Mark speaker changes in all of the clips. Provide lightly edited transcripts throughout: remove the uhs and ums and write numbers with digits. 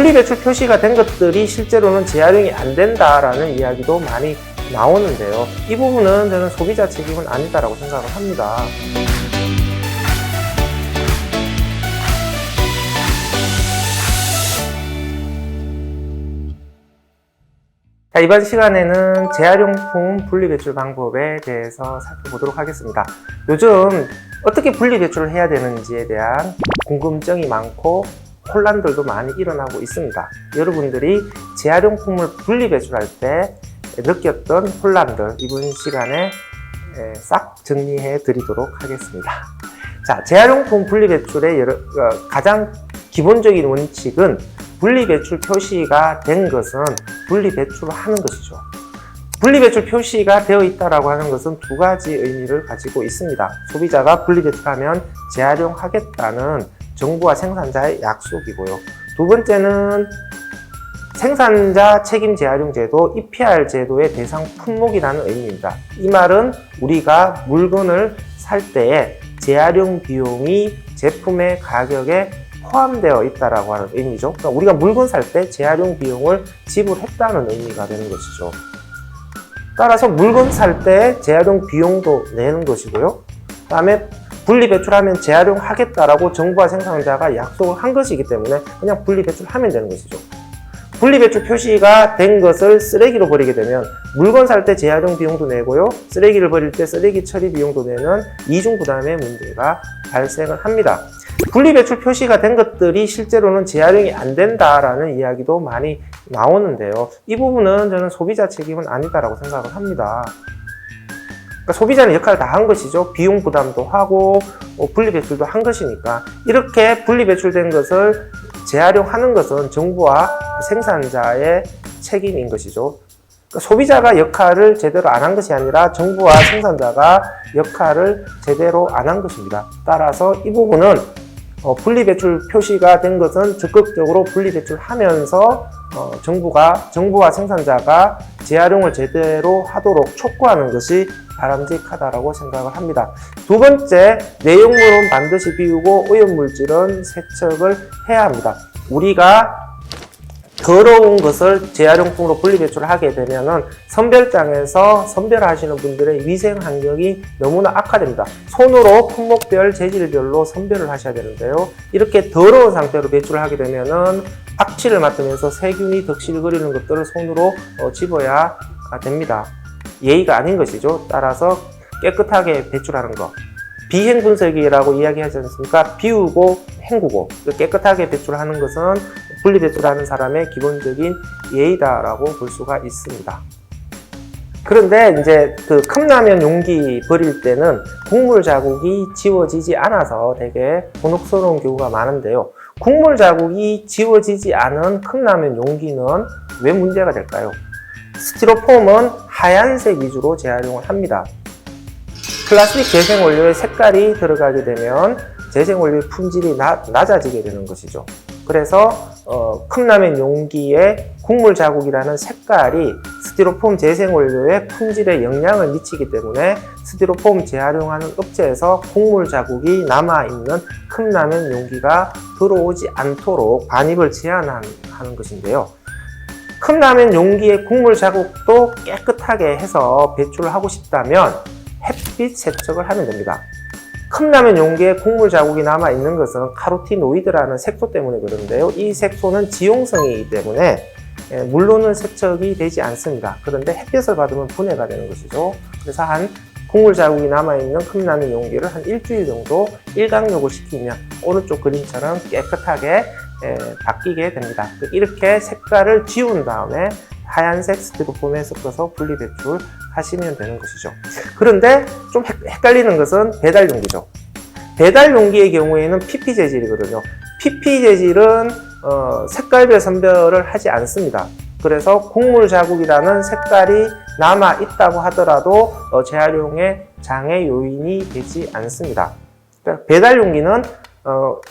Speaker 1: 분리배출 표시가 된 것들이 실제로는 재활용이 안 된다라는 이야기도 많이 나오는데요. 이 부분은 저는 소비자 책임은 아니다라고 생각을 합니다. 자, 이번 시간에는 재활용품 분리배출 방법에 대해서 살펴보도록 하겠습니다. 요즘 어떻게 분리배출을 해야 되는지에 대한 궁금증이 많고 혼란들도 많이 일어나고 있습니다. 여러분들이 재활용품을 분리배출할 때 느꼈던 혼란들 이번 시간에 싹 정리해 드리도록 하겠습니다. 자, 재활용품 분리배출의 가장 기본적인 원칙은 분리배출 표시가 된 것은 분리배출을 하는 것이죠. 분리배출 표시가 되어 있다고 하는 것은 두 가지 의미를 가지고 있습니다. 소비자가 분리배출하면 재활용하겠다는 정부와 생산자의 약속이고요. 두 번째는 생산자 책임 재활용 제도, EPR 제도의 대상 품목이라는 의미입니다. 이 말은 우리가 물건을 살 때에 재활용 비용이 제품의 가격에 포함되어 있다고 하는 의미죠. 그러니까 우리가 물건 살 때 재활용 비용을 지불했다는 의미가 되는 것이죠. 따라서 물건 살 때 재활용 비용도 내는 것이고요. 그 다음에 분리배출하면 재활용하겠다라고 정부와 생산자가 약속을 한 것이기 때문에 그냥 분리배출하면 되는 것이죠. 분리배출 표시가 된 것을 쓰레기로 버리게 되면 물건 살 때 재활용 비용도 내고요. 쓰레기를 버릴 때 쓰레기 처리 비용도 내는 이중 부담의 문제가 발생을 합니다. 분리배출 표시가 된 것들이 실제로는 재활용이 안 된다라는 이야기도 많이 나오는데요. 이 부분은 저는 소비자 책임은 아니다라고 생각을 합니다. 그러니까 소비자는 역할을 다 한 것이죠. 비용 부담도 하고 분리배출도 한 것이니까 이렇게 분리배출된 것을 재활용하는 것은 정부와 생산자의 책임인 것이죠. 그러니까 소비자가 역할을 제대로 안 한 것이 아니라 정부와 생산자가 역할을 제대로 안 한 것입니다. 따라서 이 부분은 분리배출 표시가 된 것은 적극적으로 분리배출하면서 정부와 생산자가 재활용을 제대로 하도록 촉구하는 것이 바람직하다고 생각을 합니다. 두 번째, 내용물은 반드시 비우고 오염물질은 세척을 해야 합니다. 우리가 더러운 것을 재활용품으로 분리배출을 하게 되면은 선별장에서 선별하시는 분들의 위생 환경이 너무나 악화됩니다. 손으로 품목별, 재질별로 선별을 하셔야 되는데요. 이렇게 더러운 상태로 배출을 하게 되면은 악취를 맡으면서 세균이 덕실거리는 것들을 손으로 집어야 됩니다. 예의가 아닌 것이죠. 따라서 깨끗하게 배출하는 것. 비행분쇄기라고 이야기하지 않습니까? 비우고 헹구고 깨끗하게 배출하는 것은 분리배출하는 사람의 기본적인 예의다라고 볼 수가 있습니다. 그런데 이제 그 컵라면 용기 버릴 때는 국물 자국이 지워지지 않아서 되게 곤혹스러운 경우가 많은데요. 국물 자국이 지워지지 않은 컵라면 용기는 왜 문제가 될까요? 스티로폼은 하얀색 위주로 재활용을 합니다. 플라스틱 재생원료에 색깔이 들어가게 되면 재생원료의 품질이 낮아지게 되는 것이죠. 그래서 컵라면 용기에 국물 자국이라는 색깔이 스티로폼 재생원료의 품질에 영향을 미치기 때문에 스티로폼 재활용하는 업체에서 국물 자국이 남아있는 컵라면 용기가 들어오지 않도록 반입을 제한하는 것인데요. 컵라면 용기의 국물 자국도 깨끗하게 해서 배출을 하고 싶다면 햇빛 세척을 하면 됩니다. 컵라면 용기에 국물 자국이 남아있는 것은 카로티노이드라는 색소 때문에 그런데요. 이 색소는 지용성이기 때문에 물로는 세척이 되지 않습니다. 그런데 햇빛을 받으면 분해가 되는 것이죠. 그래서 국물 자국이 남아있는 컵라면 용기를 한 일주일 정도 일광욕을 시키면 오른쪽 그림처럼 깨끗하게 바뀌게 됩니다. 이렇게 색깔을 지운 다음에 하얀색 스티로폼에 섞어서 분리배출 하시면 되는 것이죠. 그런데 좀 헷갈리는 것은 배달 용기죠. 배달 용기의 경우에는 PP 재질이거든요. PP 재질은 색깔별 선별을 하지 않습니다. 그래서 국물 자국이라는 색깔이 남아 있다고 하더라도 재활용에 장애 요인이 되지 않습니다. 그러니까 배달 용기는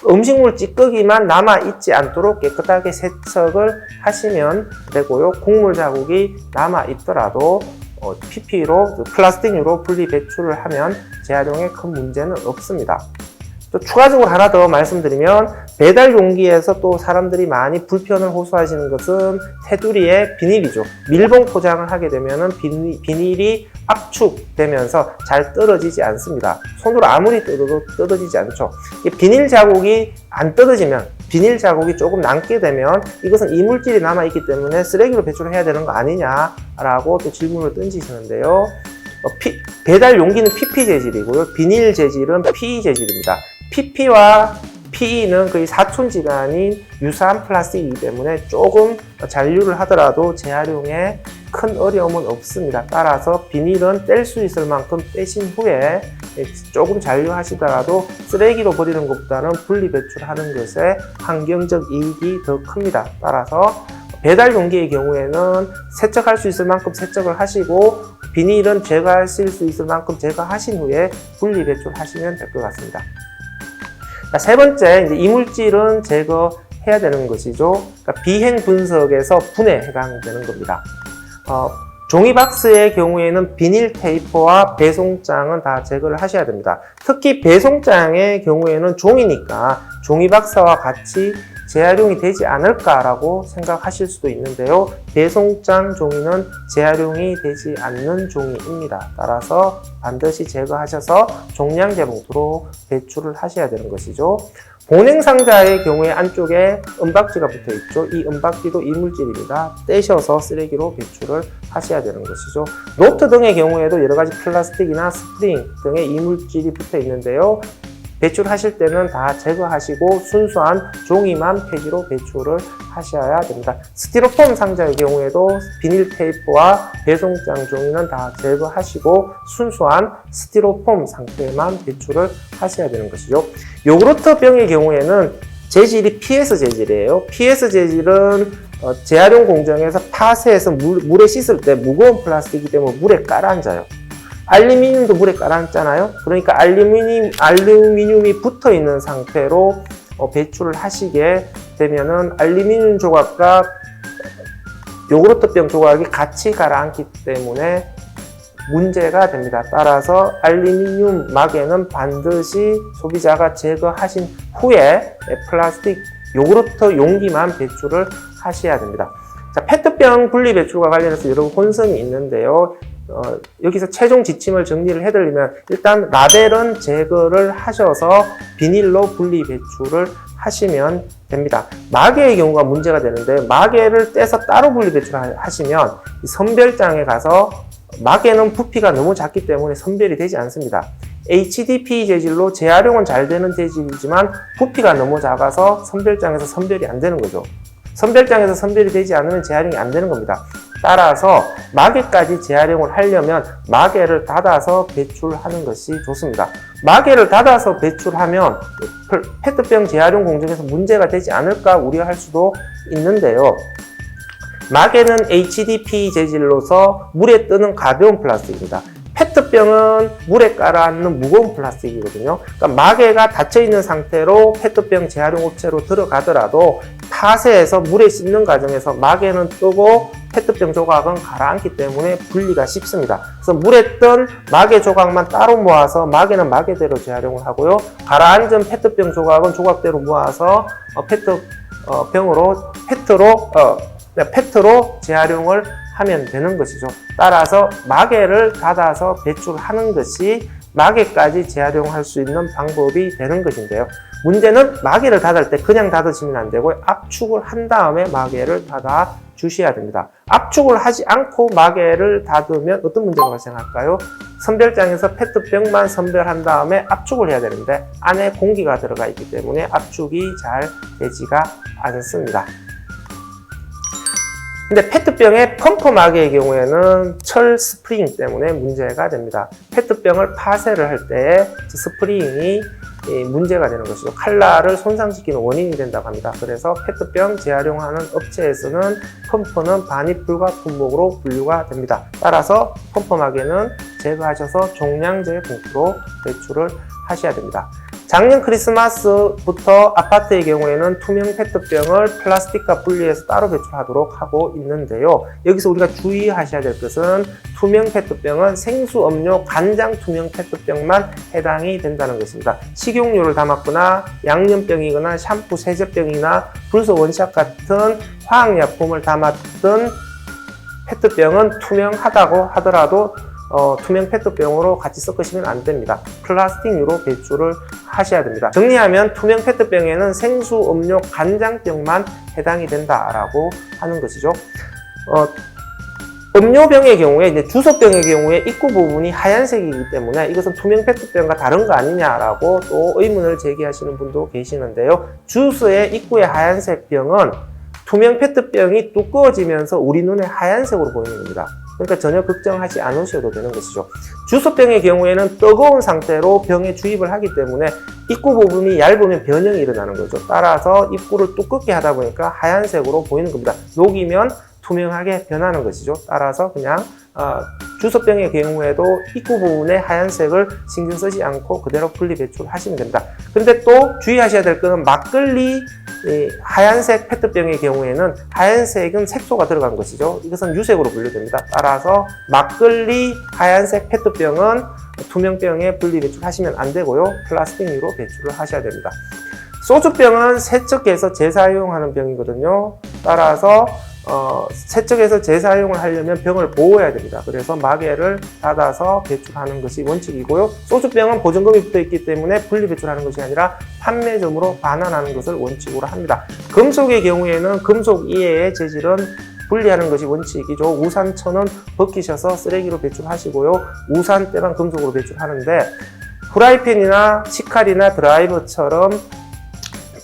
Speaker 1: 음식물 찌꺼기만 남아있지 않도록 깨끗하게 세척을 하시면 되고요. 국물 자국이 남아있더라도 PP로, 플라스틱류로 분리 배출을 하면 재활용에 큰 문제는 없습니다. 또 추가적으로 하나 더 말씀드리면 배달 용기에서 또 사람들이 많이 불편을 호소하시는 것은 테두리의 비닐이죠. 밀봉 포장을 하게 되면은 비닐이 압축되면서 잘 떨어지지 않습니다. 손으로 아무리 뜯어도 떨어지지 않죠. 비닐 자국이 안 떨어지면, 비닐 자국이 조금 남게 되면 이것은 이물질이 남아있기 때문에 쓰레기로 배출을 해야 되는 거 아니냐라고 또 질문을 던지시는데요. 배달 용기는 PP 재질이고요. 비닐 재질은 PE 재질입니다. PP와 PE는 거의 사촌지간인 유사한 플라스틱이기 때문에 조금 잔류를 하더라도 재활용에 큰 어려움은 없습니다. 따라서 비닐은 뗄 수 있을 만큼 떼신 후에 조금 잔류하시더라도 쓰레기로 버리는 것보다는 분리 배출하는 것에 환경적 이익이 더 큽니다. 따라서 배달 용기의 경우에는 세척할 수 있을 만큼 세척을 하시고 비닐은 제거하실 수 있을 만큼 제거하신 후에 분리 배출하시면 될 것 같습니다. 세 번째, 이제 이물질은 제거해야 되는 것이죠. 그러니까 비행 분석에서 분해에 해당되는 겁니다. 종이박스의 경우에는 비닐 테이프와 배송장은 다 제거를 하셔야 됩니다. 특히 배송장의 경우에는 종이니까 종이박스와 같이 재활용이 되지 않을까라고 생각하실 수도 있는데요. 배송장 종이는 재활용이 되지 않는 종이입니다. 따라서 반드시 제거하셔서 종량제 봉투로 배출을 하셔야 되는 것이죠. 보냉상자의 경우에 안쪽에 은박지가 붙어 있죠. 이 은박지도 이물질입니다. 떼셔서 쓰레기로 배출을 하셔야 되는 것이죠. 노트 등의 경우에도 여러 가지 플라스틱이나 스프링 등의 이물질이 붙어 있는데요. 배출하실 때는 다 제거하시고 순수한 종이만 폐지로 배출을 하셔야 됩니다. 스티로폼 상자의 경우에도 비닐 테이프와 배송장 종이는 다 제거하시고 순수한 스티로폼 상태만 배출을 하셔야 되는 것이죠. 요구르트 병의 경우에는 재질이 PS 재질이에요. PS 재질은 재활용 공정에서 파쇄해서 물에 씻을 때 무거운 플라스틱이기 때문에 물에 깔아앉아요. 알루미늄도 물에 깔아앉잖아요. 그러니까 알루미늄이 붙어 있는 상태로 배출을 하시게 되면은 알루미늄 조각과 요구르트병 조각이 같이 가라앉기 때문에 문제가 됩니다. 따라서 알루미늄 막에는 반드시 소비자가 제거하신 후에 플라스틱 요구르트 용기만 배출을 하셔야 됩니다. 자, 페트병 분리 배출과 관련해서 여러 혼선이 있는데요. 여기서 최종 지침을 정리를 해드리면 일단 라벨은 제거를 하셔서 비닐로 분리 배출을 하시면 됩니다. 마개의 경우가 문제가 되는데 마개를 떼서 따로 분리 배출하시면 선별장에 가서 마개는 부피가 너무 작기 때문에 선별이 되지 않습니다. HDPE 재질로 재활용은 잘 되는 재질이지만 부피가 너무 작아서 선별장에서 선별이 안 되는 거죠. 선별장에서 선별이 되지 않으면 재활용이 안 되는 겁니다. 따라서 마개까지 재활용을 하려면 마개를 닫아서 배출하는 것이 좋습니다. 마개를 닫아서 배출하면 페트병 재활용 공정에서 문제가 되지 않을까 우려할 수도 있는데요. 마개는 HDPE 재질로서 물에 뜨는 가벼운 플라스틱입니다. 페트병은 물에 깔아앉는 무거운 플라스틱이거든요. 그러니까 마개가 닫혀있는 상태로 페트병 재활용 업체로 들어가더라도 파쇄해서 물에 씻는 과정에서 마개는 뜨고 페트병 조각은 가라앉기 때문에 분리가 쉽습니다. 그래서 물에 뜬 마개 조각만 따로 모아서 마개는 마개대로 재활용을 하고요. 가라앉은 페트병 조각은 조각대로 모아서 페트로 재활용을 하면 되는 것이죠. 따라서 마개를 닫아서 배출하는 것이 마개까지 재활용할 수 있는 방법이 되는 것인데요. 문제는 마개를 닫을 때 그냥 닫으시면 안 되고 압축을 한 다음에 마개를 닫아 주셔야 됩니다. 압축을 하지 않고 마개를 닫으면 어떤 문제가 발생할까요? 선별장에서 페트병만 선별한 다음에 압축을 해야 되는데 안에 공기가 들어가 있기 때문에 압축이 잘 되지가 않습니다. 근데 페트병의 펌프 마개의 경우에는 철 스프링 때문에 문제가 됩니다. 페트병을 파쇄를 할 때 스프링이 문제가 되는 것이죠. 칼날을 손상시키는 원인이 된다고 합니다. 그래서 페트병 재활용하는 업체에서는 펌프는 반입 불가 품목으로 분류가 됩니다. 따라서 펌프 마개는 제거하셔서 종량제 봉투로 배출을 하셔야 됩니다. 작년 크리스마스부터 아파트의 경우에는 투명 페트병을 플라스틱과 분리해서 따로 배출하도록 하고 있는데요. 여기서 우리가 주의하셔야 될 것은 투명 페트병은 생수, 음료, 간장 투명 페트병만 해당이 된다는 것입니다. 식용유를 담았거나 양념병이거나 샴푸, 세제병이나 불소 원샷 같은 화학약품을 담았던 페트병은 투명하다고 하더라도 투명 페트병으로 같이 섞으시면 안 됩니다. 플라스틱유로 배출을 하셔야 됩니다. 정리하면 투명 페트병에는 생수, 음료, 간장병만 해당이 된다라고 하는 것이죠. 음료병의 경우에, 이제 주소병의 경우에 입구 부분이 하얀색이기 때문에 이것은 투명 페트병과 다른 거 아니냐라고 또 의문을 제기하시는 분도 계시는데요. 주스의 입구의 하얀색 병은 투명 페트병이 두꺼워지면서 우리 눈에 하얀색으로 보이는 겁니다. 그러니까 전혀 걱정하지 않으셔도 되는 것이죠. 주소병의 경우에는 뜨거운 상태로 병에 주입을 하기 때문에 입구 부분이 얇으면 변형이 일어나는 거죠. 따라서 입구를 두껍게 하다 보니까 하얀색으로 보이는 겁니다. 녹이면 투명하게 변하는 것이죠. 따라서 그냥 주소병의 경우에도 입구 부분의 하얀색을 신경 쓰지 않고 그대로 분리 배출하시면 됩니다. 근데 또 주의하셔야 될 것은 막걸리 하얀색 페트병의 경우에는 하얀색은 색소가 들어간 것이죠. 이것은 유색으로 분류됩니다. 따라서 막걸리 하얀색 페트병은 투명병에 분리 배출하시면 안 되고요. 플라스틱유로 배출을 하셔야 됩니다. 소주병은 세척해서 재사용하는 병이거든요. 따라서 세척해서 재사용을 하려면 병을 보호해야 됩니다. 그래서 마개를 닫아서 배출하는 것이 원칙이고요. 소주병은 보증금이 붙어있기 때문에 분리 배출하는 것이 아니라 판매점으로 반환하는 것을 원칙으로 합니다. 금속의 경우에는 금속 이외의 재질은 분리하는 것이 원칙이죠. 우산천은 벗기셔서 쓰레기로 배출하시고요. 우산 때만 금속으로 배출하는데 프라이팬이나 식칼이나 드라이버처럼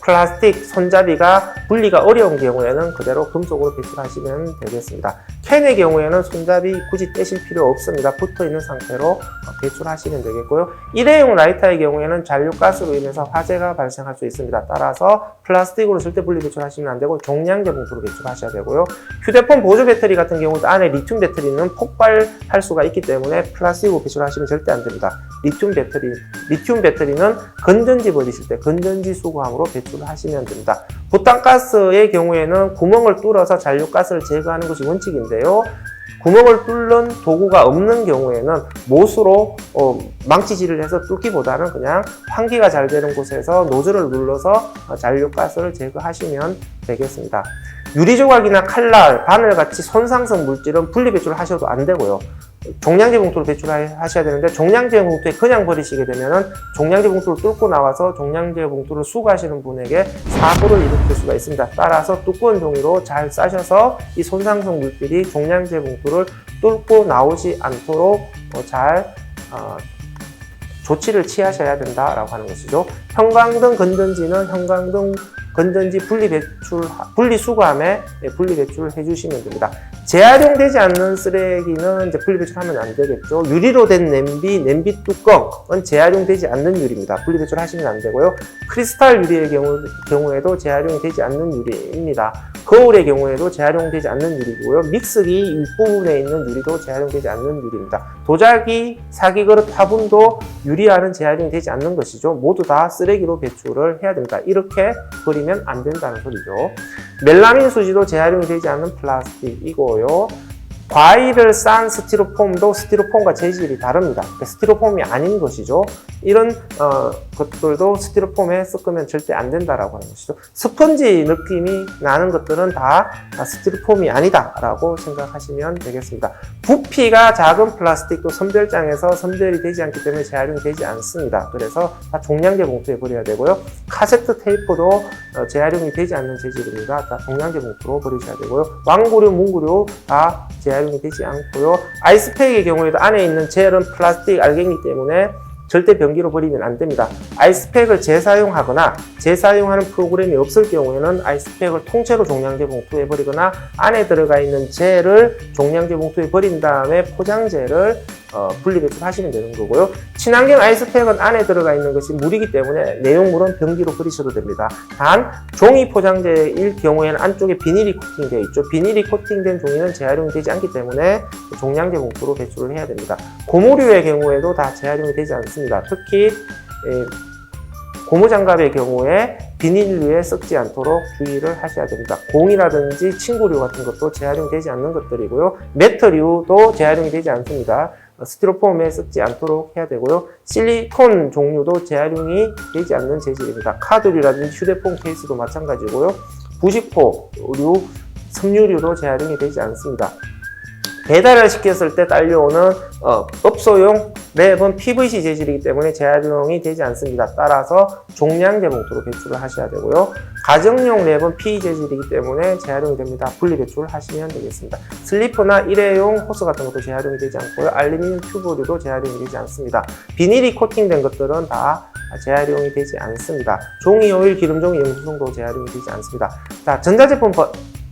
Speaker 1: 플라스틱 손잡이가 분리가 어려운 경우에는 그대로 금속으로 배출하시면 되겠습니다. 캔의 경우에는 손잡이 굳이 떼실 필요 없습니다. 붙어있는 상태로 배출하시면 되겠고요. 일회용 라이터의 경우에는 잔류가스로 인해서 화재가 발생할 수 있습니다. 따라서 플라스틱으로 절대 분리 배출하시면 안 되고 종량제 봉투로 배출하셔야 되고요. 휴대폰 보조 배터리 같은 경우도 안에 리튬 배터리는 폭발할 수가 있기 때문에 플라스틱으로 배출하시면 절대 안 됩니다. 리튬 배터리는 건전지 버리실 때 건전지 수거함으로 배출을 하시면 됩니다. 부탄가스의 경우에는 구멍을 뚫어서 잔류가스를 제거하는 것이 원칙인데요. 구멍을 뚫는 도구가 없는 경우에는 못으로 망치질을 해서 뚫기보다는 그냥 환기가 잘 되는 곳에서 노즐을 눌러서 잔류가스를 제거하시면 되겠습니다. 유리조각이나 칼날, 바늘같이 손상성 물질은 분리 배출을 하셔도 안 되고요. 종량제 봉투로 배출하셔야 되는데 종량제 봉투에 그냥 버리시게 되면 종량제 봉투를 뚫고 나와서 종량제 봉투를 수거하시는 분에게 사고를 일으킬 수가 있습니다. 따라서 두꺼운 종이로 잘 싸셔서 이 손상성 물질이 종량제 봉투를 뚫고 나오지 않도록 잘 조치를 취하셔야 된다라고 하는 것이죠. 형광등 건전지는 형광등 건전지 분리수거함에 분리 배출을 해주시면 됩니다. 재활용되지 않는 쓰레기는 이제 분리 배출하면 안 되겠죠. 유리로 된 냄비 뚜껑은 재활용되지 않는 유리입니다. 분리 배출하시면 안 되고요. 크리스탈 유리의 경우에도 재활용이 되지 않는 유리입니다. 거울의 경우에도 재활용되지 않는 유리고요. 믹서기 윗부분에 있는 유리도 재활용되지 않는 유리입니다. 도자기, 사기그릇, 화분도 유리와는 재활용이 되지 않는 것이죠. 모두 다 쓰레기로 배출을 해야 됩니다. 이렇게 버리면 안 된다는 소리죠. 멜라민 수지도 재활용이 되지 않는 플라스틱이고요. 과일을 싼 스티로폼도 스티로폼과 재질이 다릅니다. 스티로폼이 아닌 것이죠. 이런 것들도 스티로폼에 섞으면 절대 안 된다라고 하는 것이죠. 스펀지 느낌이 나는 것들은 다 스티로폼이 아니다라고 생각하시면 되겠습니다. 부피가 작은 플라스틱도 선별장에서 선별이 되지 않기 때문에 재활용이 되지 않습니다. 그래서 다 종량제 봉투에 버려야 되고요. 카세트 테이프도 재활용이 되지 않는 재질입니다. 다 종량제 봉투로 버리셔야 되고요. 왕구류, 문구류 다 재활용이 되지 않고요. 아이스팩의 경우에도 안에 있는 젤은 플라스틱 알갱이 때문에 절대 변기로 버리면 안 됩니다. 아이스팩을 재사용하거나 재사용하는 프로그램이 없을 경우에는 아이스팩을 통째로 종량제 봉투에 버리거나 안에 들어가 있는 젤을 종량제 봉투에 버린 다음에 포장재를 분리 배출하시면 되는 거고요. 친환경 아이스팩은 안에 들어가 있는 것이 물이기 때문에 내용물은 변기로 버리셔도 됩니다. 단 종이 포장재일 경우에는 안쪽에 비닐이 코팅되어 있죠. 비닐이 코팅된 종이는 재활용이 되지 않기 때문에 종량제 봉투로 배출을 해야 됩니다. 고무류의 경우에도 다 재활용이 되지 않습니다. 특히 고무장갑의 경우에 비닐류에 썩지 않도록 주의를 하셔야 됩니다. 공이라든지 침구류 같은 것도 재활용되지 않는 것들이고요. 매트류도 재활용이 되지 않습니다. 스티로폼에 썩지 않도록 해야 되고요. 실리콘 종류도 재활용이 되지 않는 재질입니다. 카드류라든지 휴대폰 케이스도 마찬가지고요. 부식포류, 섬유류도 재활용이 되지 않습니다. 배달을 시켰을 때 딸려오는 업소용 랩은 PVC 재질이기 때문에 재활용이 되지 않습니다. 따라서 종량제 봉투로 배출을 하셔야 되고요. 가정용 랩은 PE 재질이기 때문에 재활용이 됩니다. 분리 배출을 하시면 되겠습니다. 슬리퍼나 일회용 호스 같은 것도 재활용이 되지 않고요. 알루미늄 튜브류도 재활용이 되지 않습니다. 비닐이 코팅된 것들은 다 재활용이 되지 않습니다. 종이, 오일, 기름종이, 영수증도 재활용이 되지 않습니다. 자, 전자제품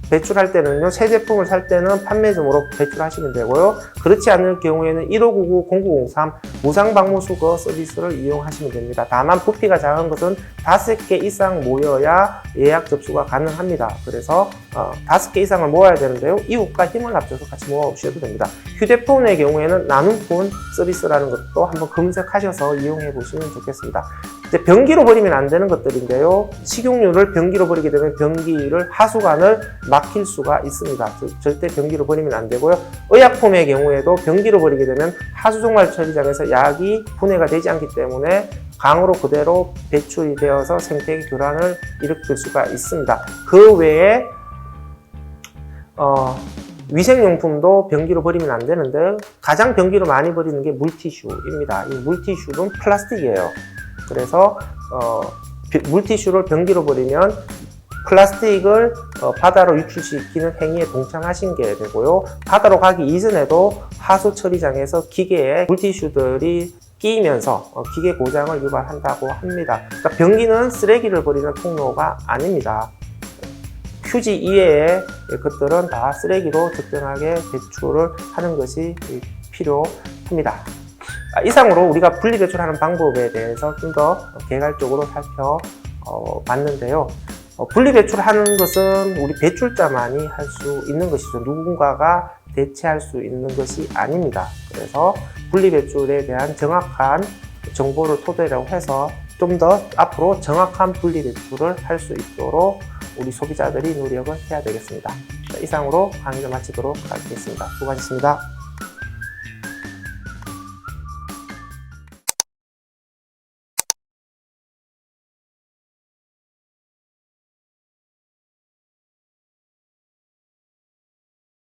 Speaker 1: 배출할 때는요, 새 제품을 살 때는 판매점으로 배출하시면 되고요. 그렇지 않을 경우에는 1599-0903 무상방무수거 서비스를 이용하시면 됩니다. 다만 부피가 작은 것은 5개 이상 모여야 예약 접수가 가능합니다. 그래서 5개 이상을 모아야 되는데요. 이웃과 힘을 합쳐서 같이 모아오셔도 됩니다. 휴대폰의 경우에는 나눔폰 서비스라는 것도 한번 검색하셔서 이용해 보시면 좋겠습니다. 이제 변기로 버리면 안 되는 것들인데요. 식용유를 변기로 버리게 되면 변기를 하수관을 막힐 수가 있습니다. 절대 변기로 버리면 안 되고요. 의약품의 경우에도 변기로 버리게 되면 하수종말 처리장에서 약이 분해가 되지 않기 때문에 강으로 그대로 배출이 되어서 생태계 교란을 일으킬 수가 있습니다. 그 외에 위생용품도 변기로 버리면 안 되는데 가장 변기로 많이 버리는 게 물티슈입니다. 이 물티슈는 플라스틱이에요. 그래서 물티슈를 변기로 버리면 플라스틱을 바다로 유출시키는 행위에 동참하신 게 되고요. 바다로 가기 이전에도 하수 처리장에서 기계에 물티슈들이 끼면서 기계 고장을 유발한다고 합니다. 그러니까 변기는 쓰레기를 버리는 통로가 아닙니다. 휴지 이외의 것들은 다 쓰레기로 적정하게 배출을 하는 것이 필요합니다. 이상으로 우리가 분리배출하는 방법에 대해서 좀 더 개괄적으로 살펴봤는데요. 분리배출하는 것은 우리 배출자만이 할 수 있는 것이죠. 누군가가 대체할 수 있는 것이 아닙니다. 그래서 분리배출에 대한 정확한 정보를 토대로 해서 좀 더 앞으로 정확한 분리배출을 할 수 있도록 우리 소비자들이 노력을 해야 되겠습니다. 이상으로 강의를 마치도록 하겠습니다. 수고하셨습니다.